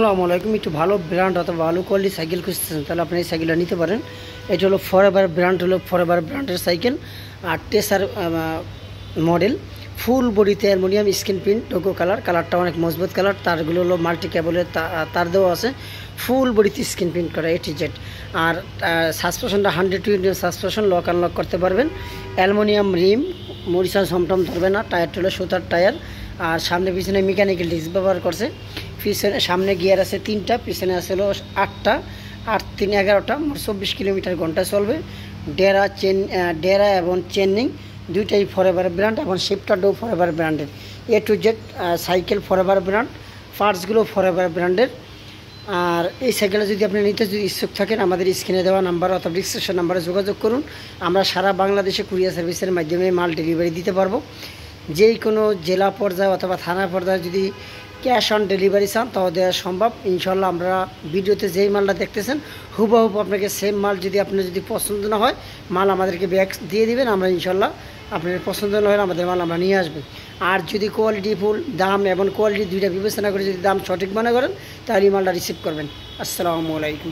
আসসালামু আলাইকুম। একটু ভালো ব্র্যান্ড অথবা ভালো কোয়ালিটি সাইকেল খুঁজতেছেন তাহলে আপনি এই সাইকেলটা নিতে পারেন। এটা হলো ফরএভার ব্র্যান্ড, হলো ফরএভার ব্র্যান্ডের সাইকেল। আর টেসার মডেল, ফুল বডিতে অ্যালুমিনিয়াম স্ক্রিন প্রিন্ট টোকো কালারটা অনেক মজবুত কালার। তারগুলো হলো মাল্টি কেবলের তার দেওয়া আছে, ফুল বডিতে স্ক্রিন প্রিন্ট করা A to Z। আর সাসপেনশনটা 100 সাসপেনশন, লক আনলক করতে পারবেন। অ্যালুমিনিয়াম রিম, মরিচা ঝমটম ধরবে না। টায়ারটা হলো সুতার টায়ার। আর সামনে পিছনে মেকানিক্যাল ডিস্ক ব্যবহার করছে। পিছনে সামনে গিয়ার আছে 3টা, পিছনে আছে হলো 8টা। 8 3 11টা, 24 কিলোমিটার ঘন্টা চলবে। ডেরা এবং চেনিং দুইটাই ফরএভার ব্র্যান্ড, এবং শিফটারটাও ফরএভার ব্র্যান্ডের। A to Z cycle forever brand, পার্টসগুলো ফরএভার ব্র্যান্ডের। আর এই সাইকেলটা যদি আপনি নিতে ইচ্ছুক থাকেন, আমাদের স্ক্রিনে দেওয়া নাম্বার অথবা ডিসক্রিপশন নাম্বারে যোগাযোগ করুন। আমরা সারা বাংলাদেশে কুরিয়ার সার্ভিসের মাধ্যমে মাল ডেলিভারি দিতে পারবো। যেই কোনো জেলা পর্যায়ে অথবা থানা পর্যায়ে যদি ক্যাশ অন ডেলিভারি চান তাও দেওয়া সম্ভব ইনশাল্লাহ। আমরা ভিডিওতে যেই মালটা দেখতেছেন হুবহু আপনাকে সেম মাল, যদি আপনার যদি পছন্দ না হয় মাল আমাদেরকে ব্যাক দিয়ে দিবেন, আমরা ইনশাল্লাহ আপনার পছন্দ না হয় আমাদের মাল আমরা নিয়ে আসবেন। আর যদি কোয়ালিটি ফুল, দাম এবং কোয়ালিটি দুইটা বিবেচনা করে যদি দাম সঠিক মনে করেন তাহলে এই মালটা রিসিভ করবেন। আসসালামু আলাইকুম।